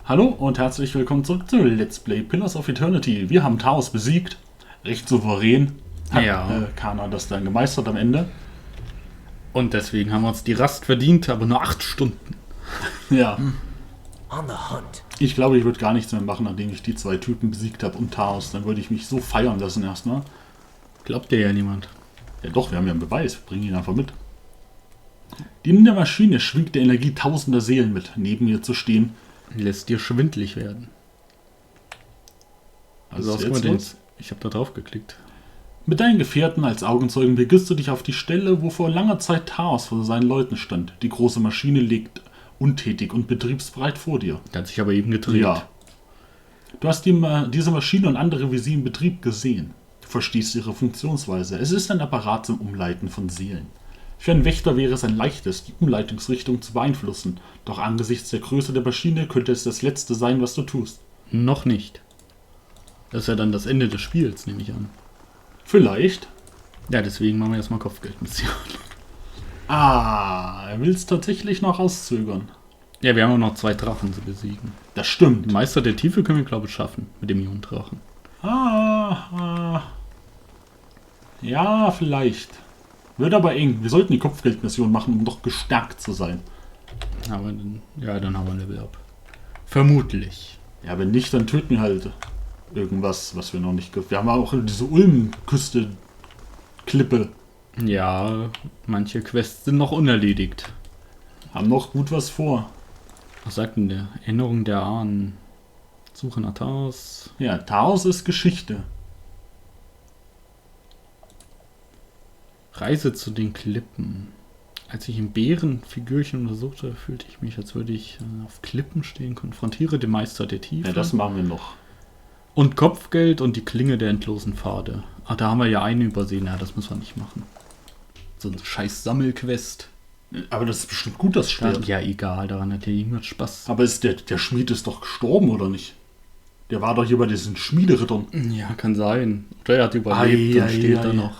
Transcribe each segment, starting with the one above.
Hallo und herzlich willkommen zurück zu Let's Play Pillars of Eternity. Wir haben Thaos besiegt, recht souverän. Hat Kana das dann gemeistert am Ende. Und deswegen haben wir uns die Rast verdient, aber nur 8 Stunden. Ja. Ich glaube, ich würde gar nichts mehr machen, nachdem ich die 2 Typen besiegt habe und Thaos. Dann würde ich mich so feiern lassen erstmal. Glaubt dir ja niemand. Ja doch, wir haben ja einen Beweis. Bring ihn einfach mit. In der Maschine schwingt der Energie tausender Seelen mit. Neben mir zu stehen lässt dir schwindlig werden. Also ich habe da drauf geklickt. Mit deinen Gefährten als Augenzeugen begibst du dich auf die Stelle, wo vor langer Zeit Thaos vor seinen Leuten stand. Die große Maschine liegt untätig und betriebsbereit vor dir. Der hat sich aber eben gedreht. Ja. Du hast diese Maschine und andere wie sie im Betrieb gesehen. Du verstehst ihre Funktionsweise. Es ist ein Apparat zum Umleiten von Seelen. Für einen Wächter wäre es ein leichtes, die Umleitungsrichtung zu beeinflussen. Doch angesichts der Größe der Maschine könnte es das Letzte sein, was du tust. Noch nicht. Das ist ja dann das Ende des Spiels, nehme ich an. Vielleicht. Ja, deswegen machen wir erstmal Kopfgeldmission. Er will es tatsächlich noch auszögern. Ja, wir haben auch noch 2 Drachen zu besiegen. Das stimmt. Meister der Tiefe können wir, glaube ich, schaffen. Mit dem Ionendrachen. Ja, vielleicht. Wird aber eng. Wir sollten die Kopfgeldmission machen, um doch gestärkt zu sein. Aber dann haben wir ein Level up. Vermutlich. Ja, wenn nicht, dann töten wir halt irgendwas, was wir noch nicht... Wir haben auch diese Ulm-Küste-Klippe. Ja, manche Quests sind noch unerledigt. Haben noch gut was vor. Was sagt denn der? Erinnerung der Ahnen. Suche nach Thaos. Ja, Thaos ist Geschichte. Reise zu den Klippen. Als ich im Bärenfigürchen untersuchte, fühlte ich mich, als würde ich auf Klippen stehen. Konfrontiere den Meister der Tiefe. Ja, das machen wir noch. Und Kopfgeld und die Klinge der endlosen Pfade. Ach, da haben wir ja eine übersehen. Ja, das müssen wir nicht machen. So ein scheiß Sammelquest. Aber das ist bestimmt gut, das Schwert. Ja, egal, daran hat ja niemand Spaß. Aber der Schmied ist doch gestorben, oder nicht? Der war doch hier bei diesen Schmiederittern. Ja, kann sein. Oder er hat überlebt und steht da noch.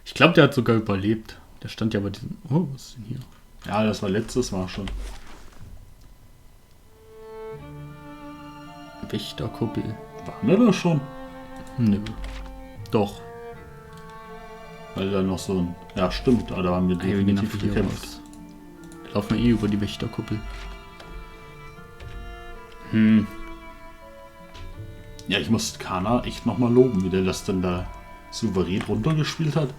Ich glaube, der hat sogar überlebt. Der stand ja bei diesem... Oh, was ist denn hier? Ja, das war letztes Mal schon. Wächterkuppel. Waren wir da schon? Nö. Doch. Weil da noch so ein... Ja, stimmt. Da haben wir definitiv gekämpft. Da laufen wir über die Wächterkuppel. Ja, ich muss Kana echt nochmal loben, wie der das dann da souverän runtergespielt hat.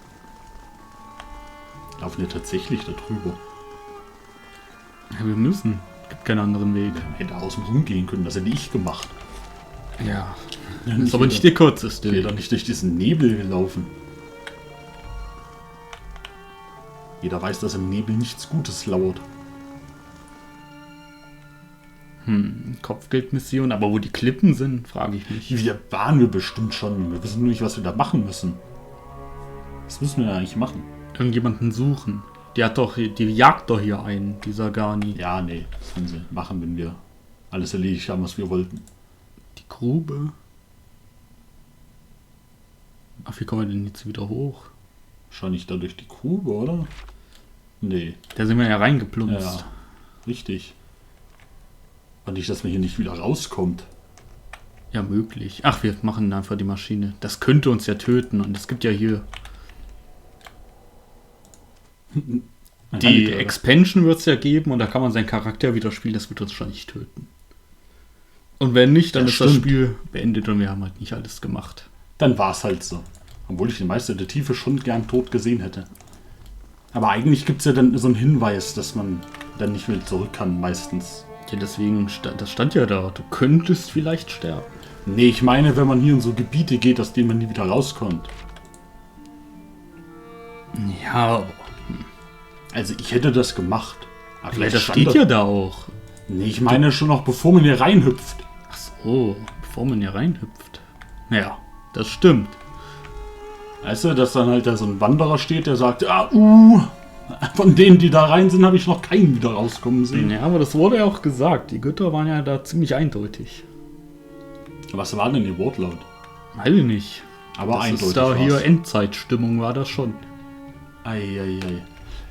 Laufen wir tatsächlich da drüber. Ja, wir müssen. Gibt keinen anderen Weg. Hätte außen rumgehen können, das hätte ich gemacht. Ja. Das ist aber nicht der kürzeste. Ich wäre doch nicht durch diesen Nebel gelaufen. Jeder weiß, dass im Nebel nichts Gutes lauert. Kopfgeldmission, aber wo die Klippen sind, frage ich mich. Hier waren wir bestimmt schon. Wir wissen nur nicht, was wir da machen müssen. Was müssen wir eigentlich machen? Irgendjemanden suchen. Die jagt doch hier ein, dieser Garni. Ja, nee, das können sie machen, wenn wir alles erledigt haben, was wir wollten. Die Grube. Ach, wie kommen wir denn jetzt wieder hoch? Wahrscheinlich da durch die Grube, oder? Nee. Da sind wir ja reingeplumpst. Ja, richtig. Und nicht, dass man hier nicht wieder rauskommt. Ja, möglich. Ach, wir machen einfach die Maschine. Das könnte uns ja töten. Und es gibt ja hier... Die Expansion wird es ja geben und da kann man seinen Charakter wieder spielen. Das wird uns schon nicht töten. Und wenn nicht, dann ist das Spiel beendet und wir haben halt nicht alles gemacht. Dann war es halt so. Obwohl ich den Meister der Tiefe schon gern tot gesehen hätte. Aber eigentlich gibt es ja dann so einen Hinweis, dass man dann nicht mehr zurück kann, meistens. Ja, deswegen, das stand ja da. Du könntest vielleicht sterben. Nee, ich meine, wenn man hier in so Gebiete geht, aus denen man nie wieder rauskommt. Ja. Also ich hätte das gemacht. Aber vielleicht das steht ja da auch. Nee, ich meine schon noch, bevor man hier reinhüpft. Ach so, bevor man hier reinhüpft. Ja, das stimmt. Weißt du, dass dann halt da so ein Wanderer steht, der sagt, von denen, die da rein sind, habe ich noch keinen wieder rauskommen sehen. Ja, aber das wurde ja auch gesagt. Die Götter waren ja da ziemlich eindeutig. Was war denn ihr Wortlaut? Weiß ich nicht. Aber das eindeutig ist da hier Endzeitstimmung war das schon. Eieiei.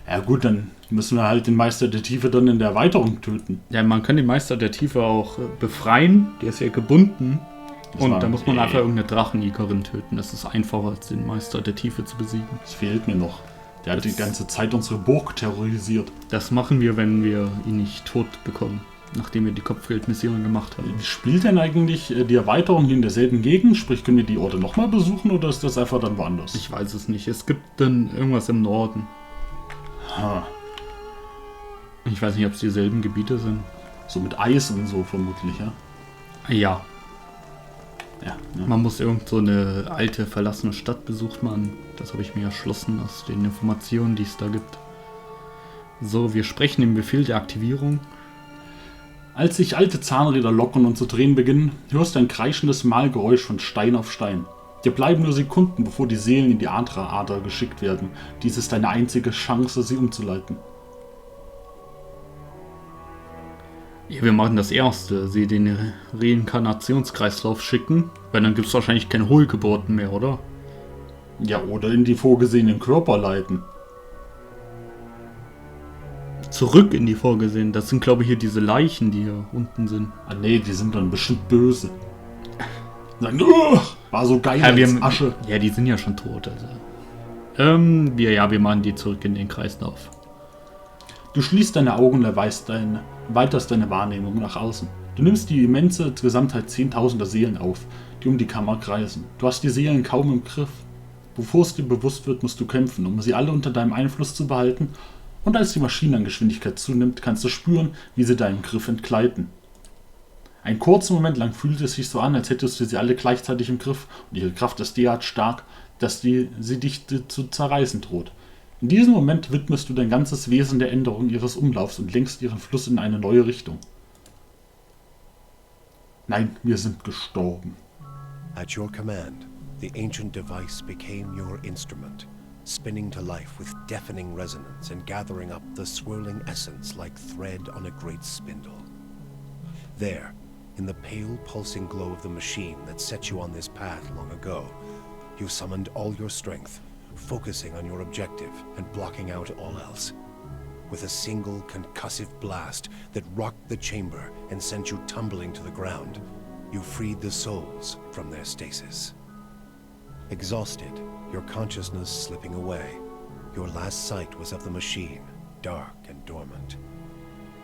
Ja gut, dann Müssen wir halt den Meister der Tiefe dann in der Erweiterung töten. Ja, man kann den Meister der Tiefe auch befreien. Der ist ja gebunden. Und da muss man einfach irgendeine Drachenjägerin töten. Das ist einfacher, als den Meister der Tiefe zu besiegen. Das fehlt mir noch. Der hat die ganze Zeit unsere Burg terrorisiert. Das machen wir, wenn wir ihn nicht tot bekommen. Nachdem wir die Kopfgeldmission gemacht haben. Spielt denn eigentlich die Erweiterung hier in derselben Gegend? Sprich, können wir die Orte nochmal besuchen oder ist das einfach dann woanders? Ich weiß es nicht. Es gibt dann irgendwas im Norden. Ha. Ich weiß nicht, ob es dieselben Gebiete sind. So mit Eis und so vermutlich, ja? Ja. Ja. Man muss irgend so eine alte, verlassene Stadt besucht man. Das habe ich mir erschlossen aus den Informationen, die es da gibt. So, wir sprechen den Befehl der Aktivierung. Als sich alte Zahnräder lockern und zu drehen beginnen, hörst du ein kreischendes Malgeräusch von Stein auf Stein. Dir bleiben nur Sekunden, bevor die Seelen in die Ader geschickt werden. Dies ist deine einzige Chance, sie umzuleiten. Ja, wir machen das Erste. Sie den Reinkarnationskreislauf schicken, weil dann gibt es wahrscheinlich keine Hohlgeburten mehr, oder? Ja, oder in die vorgesehenen Körper leiten. Zurück in die vorgesehenen. Das sind, glaube ich, hier diese Leichen, die hier unten sind. Ah nee, die sind dann bestimmt böse. Sagen, war so geil als Asche. Ja, die sind ja schon tot. Also. Wir machen die zurück in den Kreislauf. Du schließt deine Augen und erweiterst deine Wahrnehmung nach außen. Du nimmst die immense Gesamtheit 10.000er Seelen auf, die um die Kammer kreisen. Du hast die Seelen kaum im Griff. Bevor es dir bewusst wird, musst du kämpfen, um sie alle unter deinem Einfluss zu behalten. Und als die Maschine an Geschwindigkeit zunimmt, kannst du spüren, wie sie deinem Griff entgleiten. Einen kurzen Moment lang fühlt es sich so an, als hättest du sie alle gleichzeitig im Griff und ihre Kraft ist derart stark, dass sie dich zu zerreißen droht. In diesem Moment widmest du dein ganzes Wesen der Änderung ihres Umlaufs und lenkst ihren Fluss in eine neue Richtung. Nein, wir sind gestorben. At your command, the ancient device became your instrument, spinning to life with deafening resonance and gathering up the swirling essence like thread on a great spindle. There, in the pale pulsing glow of the machine that set you on this path long ago, you summoned all your strength, focusing on your objective and blocking out all else. With a single concussive blast that rocked the chamber and sent you tumbling to the ground, you freed the souls from their stasis. Exhausted, your consciousness slipping away, your last sight was of the machine, dark and dormant.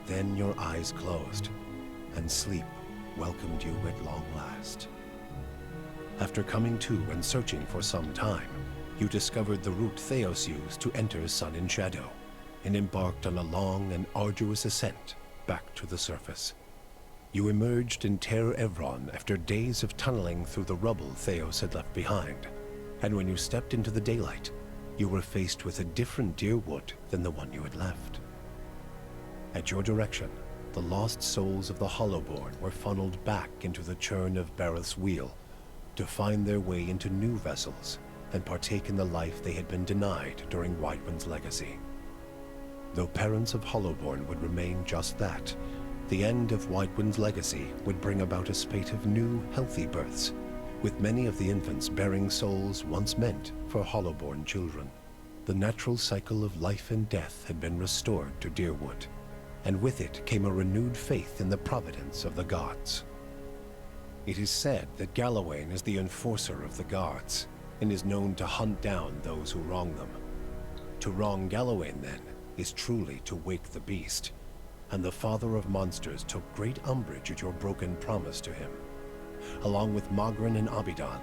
Then your eyes closed, and sleep welcomed you at long last. After coming to and searching for some time, you discovered the route Thaos used to enter Sun and Shadow, and embarked on a long and arduous ascent back to the surface. You emerged in Ter Evron after days of tunneling through the rubble Thaos had left behind, and when you stepped into the daylight, you were faced with a different Deerwood than the one you had left. At your direction, the lost souls of the Hollowborn were funneled back into the churn of Bareth's wheel to find their way into new vessels and partake in the life they had been denied during Whiterun's legacy. Though parents of Hollowborn would remain just that, the end of Whiterun's legacy would bring about a spate of new, healthy births, with many of the infants bearing souls once meant for Hollowborn children. The natural cycle of life and death had been restored to Deerwood, and with it came a renewed faith in the providence of the gods. It is said that Galawain is the enforcer of the gods, and is known to hunt down those who wrong them. To wrong Galawain, then, is truly to wake the beast, and the father of monsters took great umbrage at your broken promise to him. Along with Mogren and Abidan,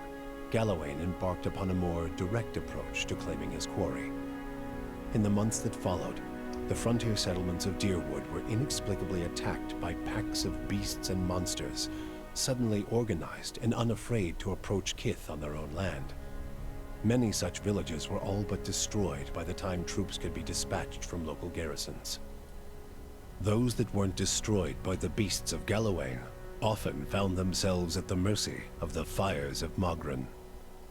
Galawain embarked upon a more direct approach to claiming his quarry. In the months that followed, the frontier settlements of Deerwood were inexplicably attacked by packs of beasts and monsters, suddenly organized and unafraid to approach Kith on their own land. Many such villages were all but destroyed by the time troops could be dispatched from local garrisons. Those that weren't destroyed by the beasts of Galawain often found themselves at the mercy of the fires of Mogren.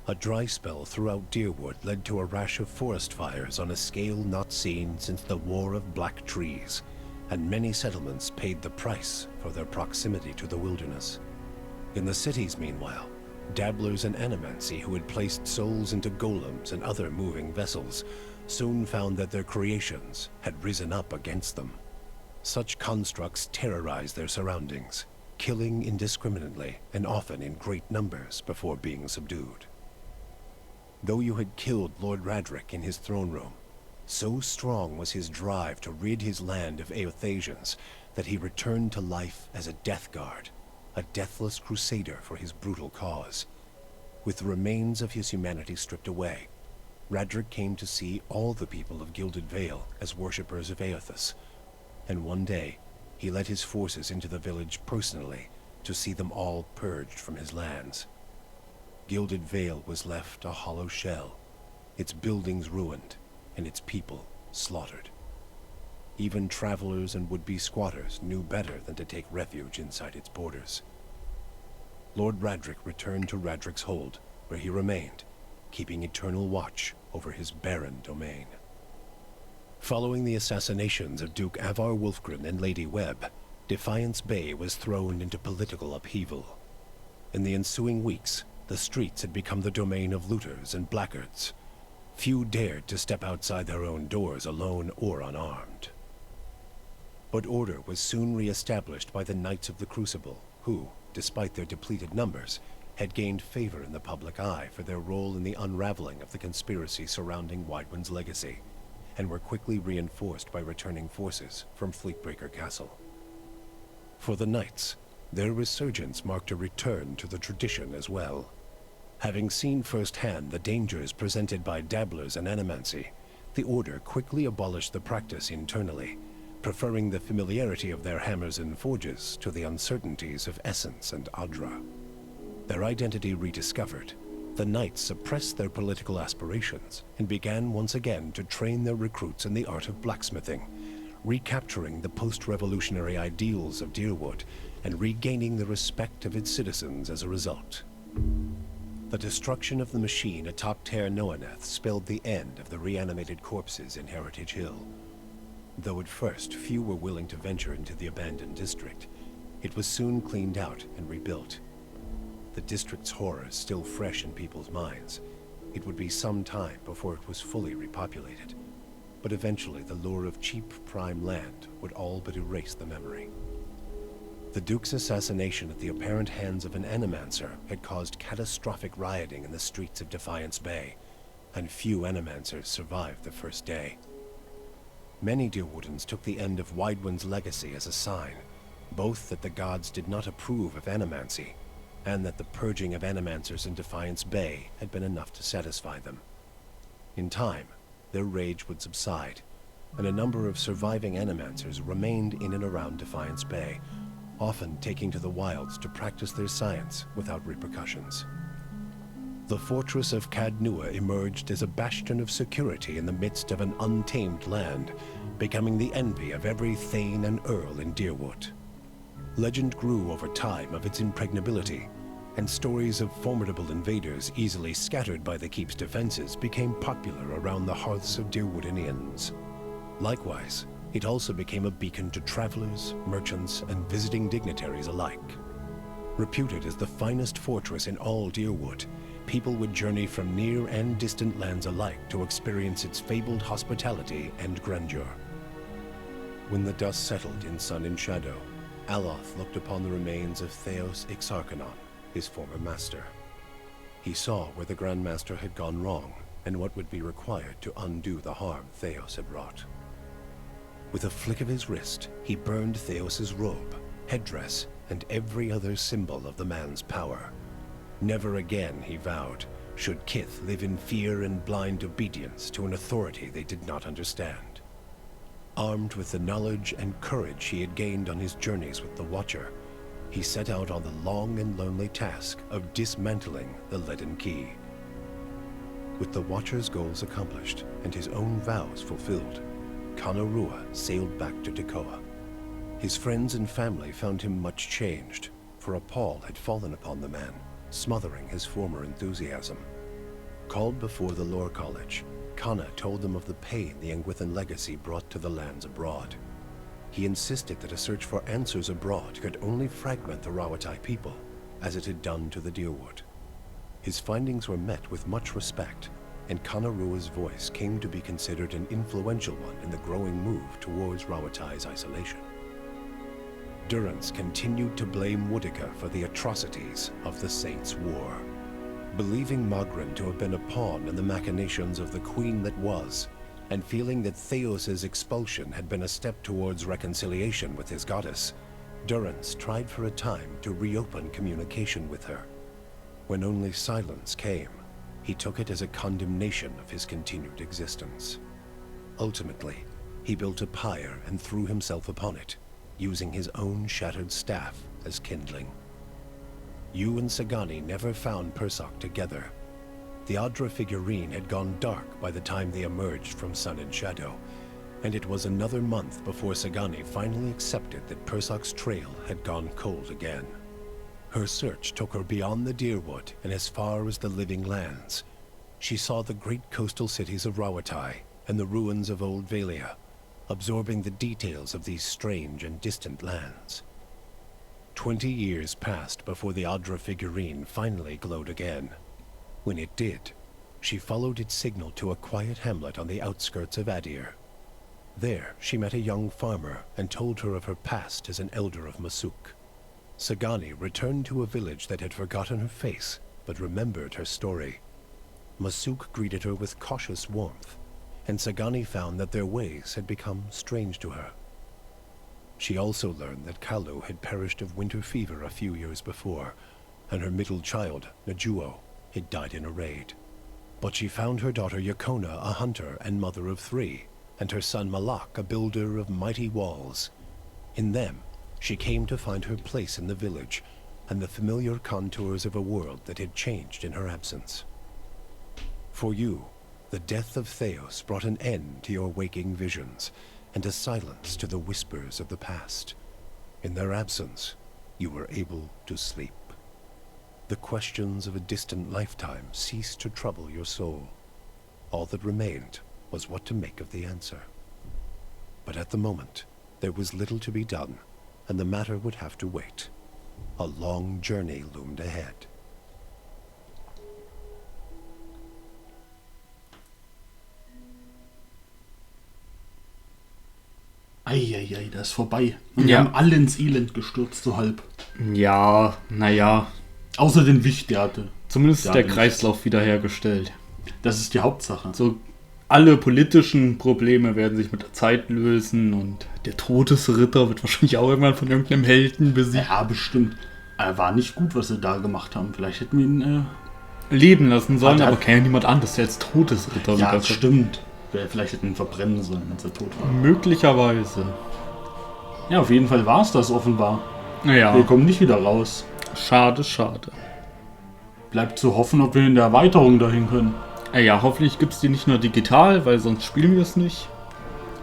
A dry spell throughout Deerwood led to a rash of forest fires on a scale not seen since the War of Black Trees, and many settlements paid the price for their proximity to the wilderness. In the cities, meanwhile, dabblers in animancy who had placed souls into golems and other moving vessels soon found that their creations had risen up against them. Such constructs terrorized their surroundings, killing indiscriminately and often in great numbers before being subdued. Though you had killed Lord Radric in his throne room, so strong was his drive to rid his land of Eothasians that he returned to life as a death guard, a deathless crusader for his brutal cause. With the remains of his humanity stripped away, Radric came to see all the people of Gilded Vale as worshippers of Eothas, and one day he led his forces into the village personally to see them all purged from his lands. Gilded Vale was left a hollow shell, its buildings ruined, and its people slaughtered. Even travelers and would-be squatters knew better than to take refuge inside its borders. Lord Radric returned to Radric's Hold, where he remained, keeping eternal watch over his barren domain. Following the assassinations of Duke Avar Wolfgren and Lady Webb, Defiance Bay was thrown into political upheaval. In the ensuing weeks, the streets had become the domain of looters and blackguards. Few dared to step outside their own doors alone or unarmed. But order was soon re-established by the Knights of the Crucible, who, despite their depleted numbers, had gained favor in the public eye for their role in the unraveling of the conspiracy surrounding Widewind's legacy, and were quickly reinforced by returning forces from Fleetbreaker Castle. For the Knights, their resurgence marked a return to the tradition as well. Having seen firsthand the dangers presented by dabblers in animancy, the Order quickly abolished the practice internally, preferring the familiarity of their hammers and forges to the uncertainties of Essence and Adra. Their identity rediscovered, the Knights suppressed their political aspirations and began once again to train their recruits in the art of blacksmithing, recapturing the post-revolutionary ideals of Deerwood and regaining the respect of its citizens as a result. The destruction of the machine atop Ter Noaneth spelled the end of the reanimated corpses in Heritage Hill. Though at first few were willing to venture into the abandoned district, it was soon cleaned out and rebuilt. The district's horrors still fresh in people's minds, it would be some time before it was fully repopulated. But eventually the lure of cheap prime land would all but erase the memory. The Duke's assassination at the apparent hands of an animancer had caused catastrophic rioting in the streets of Defiance Bay, and few animancers survived the first day. Many Deerwoodans took the end of Widewind's legacy as a sign, both that the gods did not approve of animancy, and that the purging of animancers in Defiance Bay had been enough to satisfy them. In time, their rage would subside, and a number of surviving animancers remained in and around Defiance Bay, often taking to the wilds to practice their science without repercussions. The fortress of Cadnua emerged as a bastion of security in the midst of an untamed land, becoming the envy of every thane and earl in Deerwood. Legend grew over time of its impregnability, and stories of formidable invaders easily scattered by the keep's defenses became popular around the hearths of Deerwoodanians. Likewise, it also became a beacon to travelers, merchants, and visiting dignitaries alike. Reputed as the finest fortress in all Deerwood, people would journey from near and distant lands alike to experience its fabled hospitality and grandeur. When the dust settled in sun and shadow, Aloth looked upon the remains of Thaos Ixarchanon, his former master. He saw where the Grand Master had gone wrong, and what would be required to undo the harm Thaos had wrought. With a flick of his wrist, he burned Thaos's robe, headdress, and every other symbol of the man's power. Never again, he vowed, should Kith live in fear and blind obedience to an authority they did not understand. Armed with the knowledge and courage he had gained on his journeys with the Watcher, he set out on the long and lonely task of dismantling the Leaden Key. With the Watcher's goals accomplished and his own vows fulfilled, Kanarua sailed back to Tekoa. His friends and family found him much changed, for a pall had fallen upon the man, smothering his former enthusiasm. Called before the Lore College, Kana told them of the pain the Engwithan legacy brought to the lands abroad. He insisted that a search for answers abroad could only fragment the Rawatai people, as it had done to the Deerwood. His findings were met with much respect, and Kanarua's voice came to be considered an influential one in the growing move towards Rawatai's isolation. Durrance continued to blame Woodica for the atrocities of the Saints' War. Believing Magrin to have been a pawn in the machinations of the Queen that was, and feeling that Thaos' expulsion had been a step towards reconciliation with his goddess, Durrance tried for a time to reopen communication with her. When only silence came, he took it as a condemnation of his continued existence. Ultimately, he built a pyre and threw himself upon it, using his own shattered staff as kindling. You and Sagani never found Persoc together. The Adra figurine had gone dark by the time they emerged from Sun and Shadow, and it was another month before Sagani finally accepted that Persoc's trail had gone cold again. Her search took her beyond the Deerwood and as far as the Living Lands. She saw the great coastal cities of Rawatai and the ruins of Old Valia, absorbing the details of these strange and distant lands. 20 years passed before the Adra figurine finally glowed again. When it did, she followed its signal to a quiet hamlet on the outskirts of Adir. There, she met a young farmer and told her of her past as an elder of Masuk. Sagani returned to a village that had forgotten her face, but remembered her story. Masuk greeted her with cautious warmth, and Sagani found that their ways had become strange to her. She also learned that Kalu had perished of winter fever a few years before, and her middle child, Najuo, had died in a raid. But she found her daughter Yakona a hunter and mother of 3, and her son Malak a builder of mighty walls. In them, she came to find her place in the village, and the familiar contours of a world that had changed in her absence. For you, the death of Thaos brought an end to your waking visions, and a silence to the whispers of the past. In their absence, you were able to sleep. The questions of a distant lifetime ceased to trouble your soul. All that remained was what to make of the answer. But at the moment, there was little to be done, and the matter would have to wait. A long journey loomed ahead. Eieiei, das ist vorbei. Und wir Ja. haben alle ins Elend gestürzt, so halb. Ja, naja. Außer den Wicht, der hatte. Zumindest Ja, der wenn ich- Kreislauf wiederhergestellt. Das ist die Hauptsache. So, alle politischen Probleme werden sich mit der Zeit lösen und der Todesritter wird wahrscheinlich auch irgendwann von irgendeinem Helden besiegt. Ja, bestimmt. War nicht gut, was sie da gemacht haben. Vielleicht hätten wir ihn... Leben lassen sollen, Hat- aber kann ja niemand anders, der als Todesritter ja, wieder das stimmt. Vielleicht hätten wir ihn verbrennen sollen, als er tot war. Möglicherweise. Ja, auf jeden Fall war es das offenbar. Naja, Wir kommen nicht wieder raus. schade, schade. Bleibt zu hoffen, ob wir in der Erweiterung dahin können. Ja, hoffentlich gibt es die nicht nur digital, weil sonst spielen wir es nicht.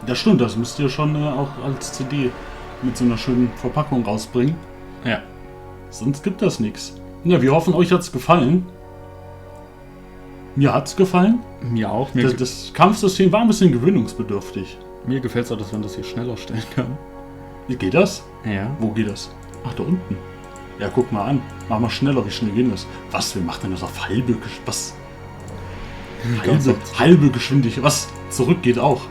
Das stimmt, das müsst ihr schon auch als CD mit so einer schönen Verpackung rausbringen. Ja. Sonst gibt das nichts. Ja, wir hoffen, euch hat's gefallen. Mir hat's gefallen. Mir auch. Das Kampfsystem war ein bisschen gewöhnungsbedürftig. Mir gefällt es auch, dass man das hier schneller stellen kann. Wie geht das? Ja. Wo geht das? Ach, da unten. Ja, guck mal an. Mach mal schneller, wie schnell geht das? Was? Wir machen denn das auf halbe Geschwindigkeit? Was? Halbe Geschwindigkeit. Was? Zurück geht auch.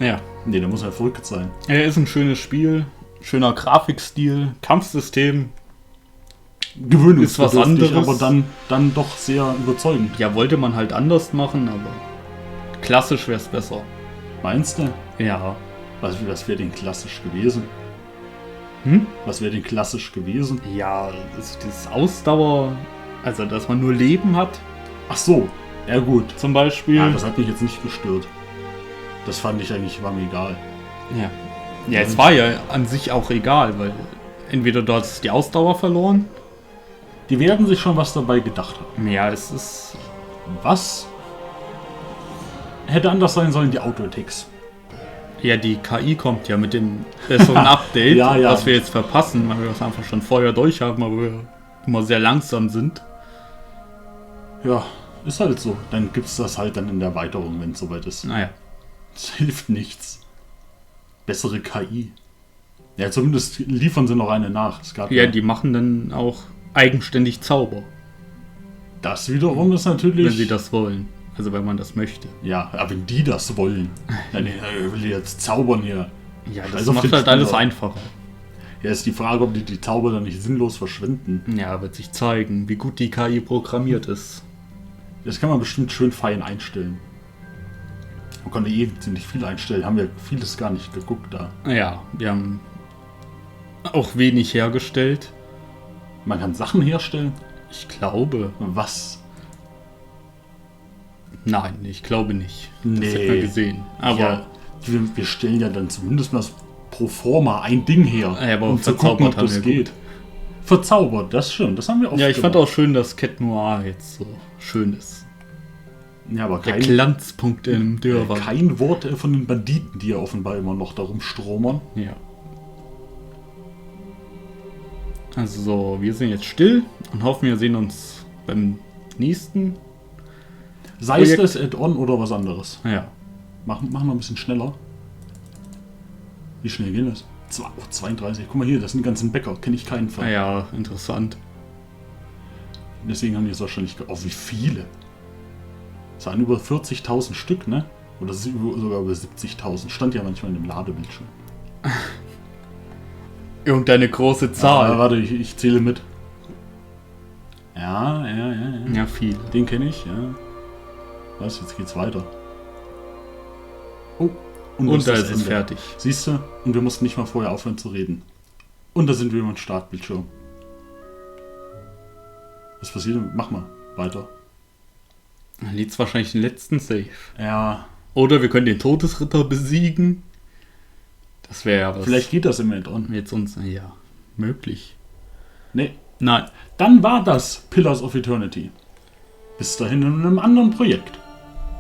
Ja. Nee, da muss er verrückt sein. Er ist ein schönes Spiel. Schöner Grafikstil. Kampfsystem. Gewöhnungsbedürftig, Ist was anderes. aber dann doch sehr überzeugend. Ja, wollte man halt anders machen, aber klassisch wäre es besser. Meinst du? Ja. Was wäre denn klassisch gewesen? Was wäre denn klassisch gewesen? Ja, also dieses Ausdauer, also dass man nur Leben hat, Ach so, ja gut. zum Beispiel. Ja, das hat mich jetzt nicht gestört. Das fand ich eigentlich, war mir egal. Ja. Ja, es war ja an sich auch egal, weil entweder du hast die Ausdauer verloren. Die werden sich schon was dabei gedacht haben. Ja, es ist. Was hätte anders sein sollen, die Auto-Attacks? Ja, die KI kommt ja mit dem besseren Update, Ja, ja. was wir jetzt verpassen, weil wir das einfach schon vorher durchhaben, aber wir immer sehr langsam sind. Ja, ist halt so. Dann gibt's das halt dann in der Erweiterung, wenn es soweit ist. Naja. Das hilft nichts. Bessere KI. Ja, zumindest liefern sie noch eine nach. Es gab Ja, die machen dann auch eigenständig Zauber. Das wiederum ist natürlich... Wenn sie das wollen. Also wenn man das möchte. Ja, aber wenn die das wollen. Dann will ich jetzt zaubern hier. Ja, das macht halt alles einfacher. Ja, ist die Frage, ob die Zauber dann nicht sinnlos verschwinden. Ja, wird sich zeigen, wie gut die KI programmiert ist. Das kann man bestimmt schön fein einstellen. Man konnte ziemlich viel einstellen. Haben wir vieles gar nicht geguckt da. Ja, wir haben auch wenig hergestellt. Man kann Sachen herstellen. Ich glaube. Was? Nein, ich glaube nicht. Nee. Das hätten wir gesehen. Aber ja, wir stellen ja dann zumindest mal pro forma ein Ding her, ja, aber um zu gucken, ob das geht. Verzaubert, das stimmt. Das haben wir oft ja, ich gemacht. fand auch schön, dass Cat Noir jetzt so schön ist. Ja, aber Der Glanzpunkt im Dörfer. Kein Wort von den Banditen, die ja offenbar immer noch darum stromern. Ja. Also so, wir sind jetzt still und hoffen, wir sehen uns beim nächsten. Sei es das Add-on oder was anderes. Ja. Machen wir ein bisschen schneller. Wie schnell geht das? 32. Guck mal hier, das sind die ganzen Bäcker. Kenne ich keinen von. Ja, interessant. Deswegen haben die es wahrscheinlich... Oh, wie viele? Es waren über 40.000 Stück, ne? Oder sogar über 70.000. Stand ja manchmal in dem Ladebildschirm. Irgendeine große Zahl. Ah, warte, ich zähle mit. Ja. Ja, viele. Den kenne ich, ja. Was, jetzt geht's weiter. Oh, und da ist es Ende. fertig. Siehst du? Und wir mussten nicht mal vorher aufhören zu reden. Und da sind wir im Startbildschirm. Was passiert? Mach mal weiter. Dann lädt's wahrscheinlich den letzten Save. Ja. Oder wir können den Todesritter besiegen. Das wäre ja was. Vielleicht geht das im Add-on. Jetzt uns, ja, möglich. Nee. Nein. Dann war das Pillars of Eternity. Bis dahin in einem anderen Projekt.